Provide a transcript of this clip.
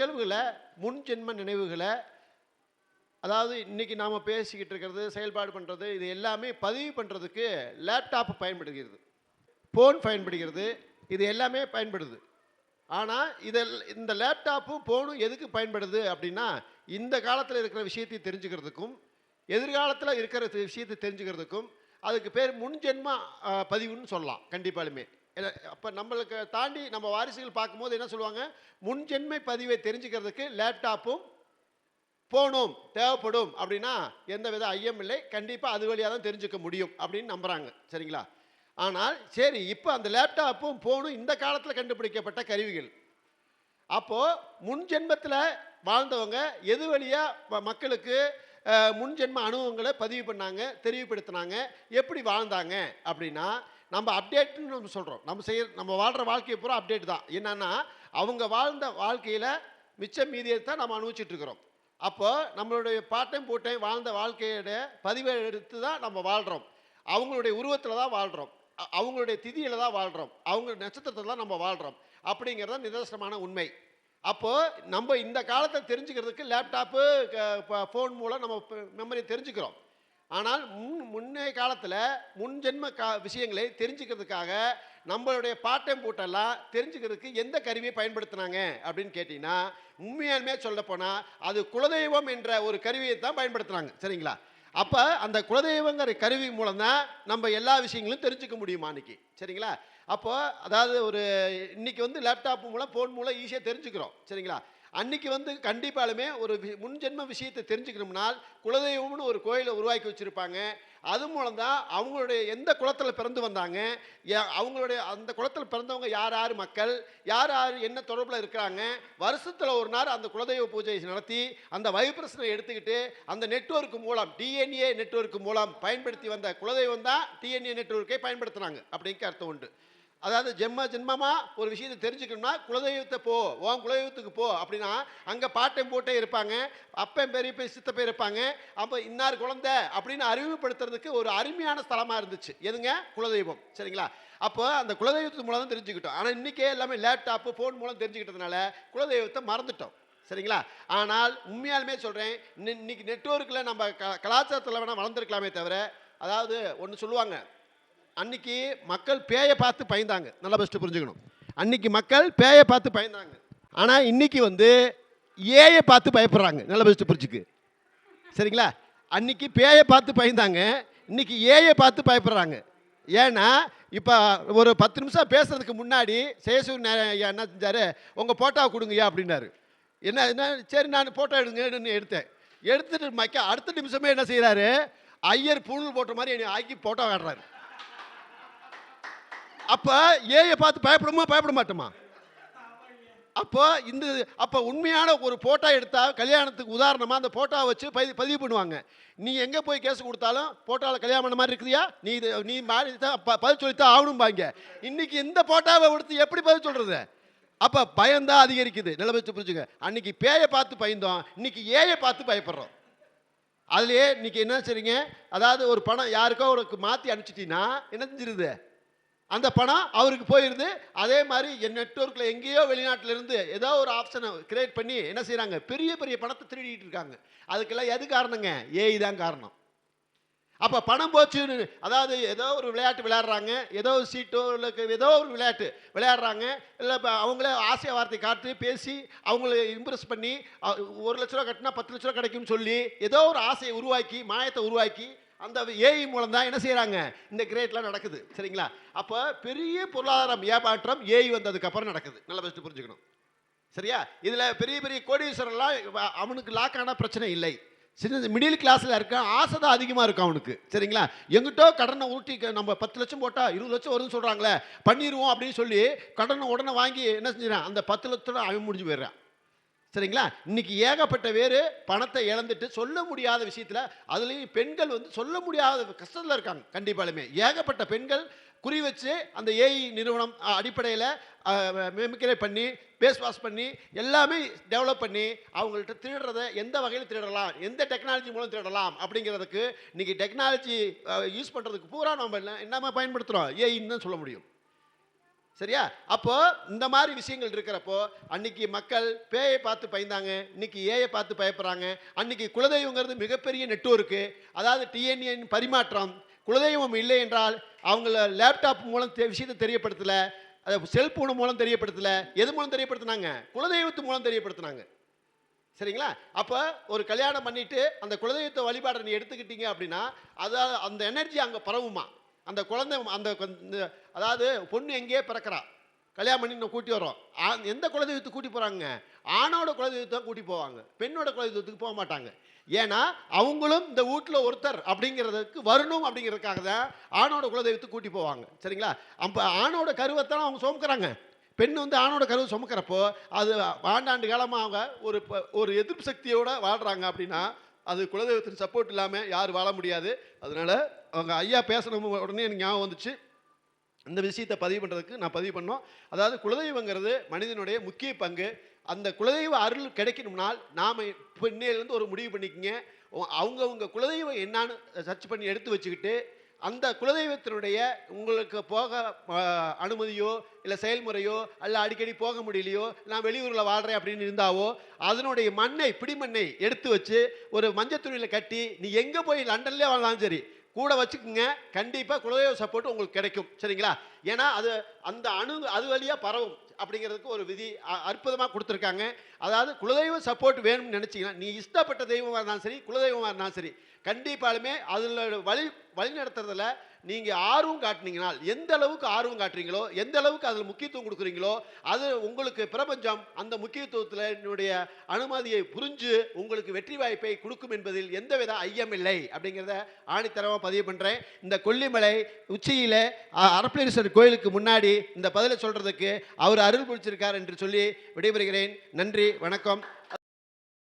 நிகழ்வுகளை, முன் ஜென்ம நினைவுகளை, அதாவது இன்றைக்கி நாம் பேசிக்கிட்டு இருக்கிறது, செயல்பாடு பண்ணுறது, இது எல்லாமே பதிவு பண்ணுறதுக்கு லேப்டாப் பயன்படுகிறது, ஃபோன் பயன்படுகிறது, இது எல்லாமே பயன்படுது. ஆனால் இந்த லேப்டாப்பும் ஃபோனும் எதுக்கு பயன்படுது அப்படின்னா, இந்த காலத்தில் இருக்கிற விஷயத்தை தெரிஞ்சுக்கிறதுக்கும் எதிர்காலத்தில் இருக்கிற விஷயத்தை தெரிஞ்சுக்கிறதுக்கும் அதுக்கு பேர் முன்ஜென்ம பதிவுன்னு சொல்லலாம் கண்டிப்பாலுமே. அப்போ நம்மளுக்கு தாண்டி நம்ம வாரிசுகள் பார்க்கும்போது என்ன சொல்லுவாங்க, முன்ஜென்மை பதிவை தெரிஞ்சுக்கிறதுக்கு லேப்டாப்பும் ஃபோனும் தேவைப்படும் அப்படின்னா எந்த வித ஐயம் இல்லை, கண்டிப்பாக அது வழியாக தான் தெரிஞ்சுக்க முடியும் அப்படின்னு நம்புகிறாங்க. சரிங்களா? ஆனால் சரி, இப்போ அந்த லேப்டாப்பும் ஃபோனும் இந்த காலத்தில் கண்டுபிடிக்கப்பட்ட கருவிகள். அப்போது முன் ஜென்மத்தில் வாழ்ந்தவங்க எது வழியாக மக்களுக்கு முன்ஜென்ம அனுபவங்களை பதிவு பண்ணாங்க, தெளிவுபடுத்தினாங்க, எப்படி வாழ்ந்தாங்க அப்படின்னா, நம்ம அப்டேட்னு நம்ம சொல்கிறோம். நம்ம வாழ்கிற வாழ்க்கையை பூரா அப்டேட் தான். என்னன்னா, அவங்க வாழ்ந்த வாழ்க்கையில் மிச்சம் மீதியை தான் நம்ம அனுபவிச்சுட்ருக்கிறோம். அப்போ நம்மளுடைய பாட்டையும் போட்டையும் வாழ்ந்த வாழ்க்கையோட பதிவை எடுத்து தான் நம்ம வாழ்கிறோம். அவங்களுடைய உருவத்தில் தான் வாழ்கிறோம், அவங்களுடைய திதியில் தான் வாழ்கிறோம், அவங்க நட்சத்திரத்தில் தான் நம்ம வாழ்கிறோம் அப்படிங்கிறது நிதர்சனமான உண்மை. அப்போது நம்ம இந்த காலத்தை தெரிஞ்சுக்கிறதுக்கு லேப்டாப்பு, ஃபோன் மூலம் நம்ம மெமரி தெரிஞ்சுக்கிறோம். ஆனால் முன்னைய காலத்தில் முன்ஜென்ம விஷயங்களை தெரிஞ்சுக்கிறதுக்காக நம்மளுடைய பாட்டம் போட்டெல்லாம் தெரிஞ்சுக்கிறதுக்கு எந்த கருவியை பயன்படுத்தினாங்க அப்படின்னு கேட்டிங்கன்னா, உண்மையாலுமே சொல்லப்போனால் அது குலதெய்வம் என்ற ஒரு கருவியை தான் பயன்படுத்துனாங்க. சரிங்களா? அப்போ அந்த குலதெய்வங்கிற கருவி மூலம் தான் நம்ம எல்லா விஷயங்களும் தெரிஞ்சுக்க முடியுமா அன்றைக்கி. சரிங்களா? அப்போது அதாவது இன்றைக்கி லேப்டாப் மூலம், ஃபோன் மூலம் ஈஸியாக தெரிஞ்சுக்கிறோம். சரிங்களா? அன்றைக்கி கண்டிப்பாலுமே ஒரு முன்ஜென்ம விஷயத்தை தெரிஞ்சுக்கணும்னால் குலதெய்வம்னு ஒரு கோயிலை உருவாக்கி வச்சுருப்பாங்க. அது மூலம் தான் அவங்களுடைய எந்த குலத்தில் பிறந்து வந்தாங்க, அவங்களுடைய அந்த குலத்தில் பிறந்தவங்க யார் யார் மக்கள், யார் யார் என்ன தொடர்பில் இருக்கிறாங்க, வருஷத்தில் ஒரு நாள் அந்த குலதெய்வ பூஜை நடத்தி அந்த வைப்ரேஷனை எடுத்துக்கிட்டு அந்த நெட்வொர்க் மூலம், டிஎன்ஏ நெட்வொர்க் மூலம் பயன்படுத்தி வந்த குலதெய்வம் தான் டிஎன்ஏ நெட்வொர்க்கை பயன்படுத்தினாங்க அப்படிங்கிற அர்த்தம் உண்டு. அதாவது ஜென்மமாக ஒரு விஷயத்தை தெரிஞ்சுக்கணும்னா குலதெய்வத்தை போ, உன் குலதெய்வத்துக்கு போ அப்படின்னா அங்கே பாட்டம் போட்டே இருப்பாங்க, அப்பன் பெரிய சித்தப்பே இருப்பாங்க. அப்போ இன்னார் குழந்தை அப்படின்னு அறிமுகப்படுத்துறதுக்கு ஒரு அருமையான ஸ்தலமாக இருந்துச்சு எதுங்க, குலதெய்வம். சரிங்களா? அப்போ அந்த குலதெய்வத்து மூலம் தான் தெரிஞ்சுக்கிட்டோம். ஆனால் இன்றைக்கே எல்லாமே லேப்டாப்பு, ஃபோன் மூலம் தெரிஞ்சுக்கிட்டதுனால குலதெய்வத்தை மறந்துட்டோம். சரிங்களா? ஆனால் உண்மையாலுமே சொல்கிறேன், இன்னைக்கு நெட்வொர்க்கில் நம்ம கலாச்சாரத்தில் வேணால் வளர்ந்துருக்கலாமே தவிர, அதாவது ஒன்று சொல்லுவாங்க, அன்னைக்கு மக்கள் பேயை பார்த்து பயந்தாங்க. நல்லா பெஸ்ட்டு புரிஞ்சுக்கணும். அன்னைக்கு மக்கள் பேயை பார்த்து பயந்தாங்க. ஆனால் இன்னைக்கு ஏயை பார்த்து பயப்படுறாங்க. நல்லா பெஸ்ட்டு புரிஞ்சுக்கு. சரிங்களா? அன்னைக்கு பேயை பார்த்து பயந்தாங்க, இன்னைக்கு ஏயை பார்த்து பயப்படுறாங்க. ஏன்னா இப்போ ஒரு 10 நிமிஷம் பேசுறதுக்கு முன்னாடி சேசூர் என்ன செஞ்சார், உங்கள் ஃபோட்டோவை கொடுங்கய்யா அப்படின்னாரு. என்ன சரி நான் ஃபோட்டோ எடுங்கன்னு எடுத்துட்டு அடுத்த நிமிஷமே என்ன செய்கிறாரு, ஐயர் புல் போட்ட மாதிரி என்னை ஆக்கி ஃபோட்டோ காட்டுறாரு. அப்போ ஏயை பார்த்து பயப்படுமா பயப்பட மாட்டோமா? அப்போ உண்மையான ஒரு ஃபோட்டோ எடுத்தால் கல்யாணத்துக்கு உதாரணமாக அந்த ஃபோட்டோவை வச்சு பதிவு பண்ணுவாங்க. நீ எங்கே போய் கேஸ் கொடுத்தாலும் ஃபோட்டோவில் கல்யாணம் பண்ண மாதிரி இருக்குதியா, நீ மாதிரி தான் பதில் சொல்லித்தான் ஆகணும்பாங்க. இன்றைக்கி இந்த ஃபோட்டோவை எடுத்து எப்படி பதில் சொல்கிறது? அப்போ பயம்தான் அதிகரிக்குது. நிலை வச்சு புரிஞ்சுங்க. அன்றைக்கி பேயை பார்த்து பயந்தோம், இன்றைக்கி ஏயை பார்த்து பயப்படுறோம். அதுலேயே இன்றைக்கி என்ன சரிங்க, அதாவது ஒரு பணம் யாருக்கோ ஒரு மாற்றி அனுப்பிச்சிட்டிங்கன்னா என்ன செஞ்சிருது, அந்த பணம் அவருக்கு போயிடுது. அதே மாதிரி என் நெட்வொர்க்கில் எங்கேயோ வெளிநாட்டிலேருந்து ஏதோ ஒரு ஆப்ஷனை கிரியேட் பண்ணி என்ன செய்கிறாங்க, பெரிய பெரிய பணத்தை திருடிட்டு இருக்காங்க. அதுக்கெல்லாம் எது காரணங்க, ஏஐ தான் காரணம். அப்போ பணம் போச்சுன்னு, அதாவது ஏதோ ஒரு விளையாட்டு விளையாடுறாங்க, ஏதோ ஒரு சீட்டோ இல்லை ஏதோ ஒரு விளையாட்டு விளையாடுறாங்க, இல்லை இப்போ அவங்களே ஆசைய வார்த்தை காட்டி பேசி அவங்கள இம்ப்ரெஸ் பண்ணி 1 லட்ச ரூபா கட்டினா 10 லட்ச ரூபா கிடைக்கும்னு சொல்லி ஏதோ ஒரு ஆசையை உருவாக்கி, மாயத்தை உருவாக்கி அந்த ஏஐ மூலம் தான் என்ன செய்கிறாங்க, இந்த கிரேட்லாம் நடக்குது. சரிங்களா? அப்போ பெரிய பொருளாதாரம் ஏமாற்றம் ஏஐ வந்ததுக்கப்புறம் நடக்குது. நல்லா பெஸ்ட்டு புரிஞ்சுக்கணும். சரியா? இதில் பெரிய பெரிய கோடீஸ்வரெல்லாம் அவனுக்கு லாக்கான பிரச்சனை இல்லை. சின்ன மிடில் கிளாஸில் இருக்கான், ஆசை தான் அதிகமாக இருக்கும் அவனுக்கு. சரிங்களா? எங்கிட்டோ கடனை ஊட்டி நம்ம 10 லட்சம் போட்டால் 20 லட்சம் வருதுன்னு சொல்கிறாங்களே, பண்ணிடுவோம் அப்படின்னு சொல்லி கடனை உடனே வாங்கி என்ன செஞ்சிடறான், அந்த 10 லட்சம் அவன் முடிஞ்சு போயிடுறான். சரிங்களா? இன்னைக்கு ஏகப்பட்ட பேர் பணத்தை இழந்துட்டு சொல்ல முடியாத விஷயத்தில், அதுலேயும் பெண்கள் சொல்ல முடியாத கஷ்டத்தில் இருக்காங்க. கண்டிப்பாலுமே ஏகப்பட்ட பெண்கள் குறி வச்சு அந்த ஏஐ நிறுவனம் அடிப்படையில் மெமிக்ரேட் பண்ணி பேஸ் வாஷ் பண்ணி எல்லாமே டெவலப் பண்ணி அவங்கள்ட்ட திருடுறதை எந்த வகையில் திருடலாம், எந்த டெக்னாலஜி மூலம் திருடலாம் அப்படிங்கிறதுக்கு இன்றைக்கி டெக்னாலஜி யூஸ் பண்ணுறதுக்கு பூரா நம்ம என்னமா பயன்படுத்துகிறோம், ஏஐன்னு தான் சொல்ல முடியும். சரியா? அப்போ இந்த மாதிரி விஷயங்கள் இருக்கிறப்போ, அன்னைக்கு மக்கள் பேயை பார்த்து பயந்தாங்க. இன்னைக்கு ஏஐ பார்த்து பயப்படுறாங்க. அன்னைக்கு குலதெய்வங்கிறது மிகப்பெரிய நெட்வொர்க்கு. அதாவது டிஎன்ஏ பரிமாற்றம். குலதெய்வம் இல்லை என்றால் அவங்கள லேப்டாப் மூலம் விஷயத்தை தெரியப்படுத்தல. செல்போன் மூலம் தெரியப்படுத்தல. எது மூலம் தெரியப்படுத்துனாங்க? குலதெய்வத்து மூலம் தெரியப்படுத்துனாங்க. சரிங்களா? அப்போ ஒரு கல்யாணம் பண்ணிட்டு அந்த குலதெய்வத்தை வழிபாட நீ எடுத்துக்கிட்டீங்க அப்படின்னா, அந்த எனர்ஜி அங்க பரவுமா. அந்த குழந்தை அதாவது பொண்ணு எங்கேயே பிறக்கிறா. கல்யாணம் பண்ணி நம்ம கூட்டி வரோம். எந்த குலதெய்வத்துக்கு கூட்டி போறாங்க? ஆணோட குலதெய்வத்தை தான் கூட்டி போவாங்க. பெண்ணோட குலதெய்வத்துக்கு போக மாட்டாங்க. ஏன்னா அவங்களும் இந்த வீட்ல ஒருத்தர் அப்படிங்கிறதுக்கு வரணும் அப்படிங்கிறதுக்காக தான் ஆணோட குலதெய்வத்துக்கு கூட்டி போவாங்க. சரிங்களா? அப்ப ஆணோட கருவத்தான் அவங்க சுமக்கிறாங்க. பெண் ஆணோட கருவை சுமக்கிறப்போ அது ஆண்டாண்டு காலமாக அவங்க ஒரு எதிர்ப்பு சக்தியோட வாழ்றாங்க அப்படின்னா, அது குலதெய்வத்தின் சப்போர்ட் இல்லாமல் யாரும் வாழ முடியாது. அதனால அவங்க ஐயா பேசணும் உடனே எனக்கு ஞாபகம் வந்துச்சு. இந்த விஷயத்தை பதிவு பண்ணுறதுக்கு நான் பதிவு பண்ணோம். அதாவது குலதெய்வங்கிறது மனிதனுடைய முக்கிய பங்கு. அந்த குலதெய்வ அருள் கிடைக்கணும்னால் நாம் இன்னையிலேருந்து ஒரு முடிவு பண்ணிக்கங்க. அவங்கவுங்க குலதெய்வம் என்னான்னு சர்ச் பண்ணி எடுத்து வச்சுக்கிட்டு, அந்த குலதெய்வத்தினுடைய உங்களுக்கு போக அனுமதியோ இல்லை செயல்முறையோ அல்ல அடிக்கடி போக முடியலையோ, நான் வெளியூரில் வாழ்கிறேன் அப்படின்னு இருந்தாவோ, அதனுடைய பிடிமண்ணை எடுத்து வச்சு ஒரு மஞ்சள் துணியில் கட்டி நீ எங்கே போய் லண்டன்லேயே வாழ்ந்தாலும் சரி கூட வச்சுக்கோங்க. கண்டிப்பாக குலதெய்வ சப்போர்ட் உங்களுக்கு கிடைக்கும். சரிங்களா? ஏன்னா அந்த அது வழியாக பரவும் அப்படிங்கிறதுக்கு ஒரு விதி அற்புதமாக கொடுத்துருக்காங்க. அதாவது குலதெய்வ சப்போர்ட் வேணும்னு நினச்சிங்கன்னா, நீ இஷ்டப்பட்ட தெய்வமாக இருந்தாலும் சரி, குலதெய்வமாக இருந்தாலும் சரி, கண்டிப்பாலுமே அதில் வழி நடத்துறதுல நீங்கள் ஆர்வம் காட்டினீங்கனால், எந்த அளவுக்கு ஆர்வம் காட்டுறீங்களோ, எந்த அளவுக்கு அதில் முக்கியத்துவம் கொடுக்குறீங்களோ, அது உங்களுக்கு பிரபஞ்சம் அந்த முக்கியத்துவத்தில் என்னுடைய அனுமதியை புரிஞ்சு உங்களுக்கு வெற்றி வாய்ப்பை கொடுக்கும் என்பதில் எந்தவித ஐயமில்லை அப்படிங்கிறத ஆணித்தரமாக பதிவு பண்ணுறேன். இந்த கொல்லிமலை உச்சியில் அரப்பளீஸ்வரர் கோயிலுக்கு முன்னாடி இந்த பதிலை சொல்கிறதுக்கு அவர் அருள் புரிச்சிருக்கார் என்று சொல்லி விடைபெறுகிறேன். நன்றி, வணக்கம்.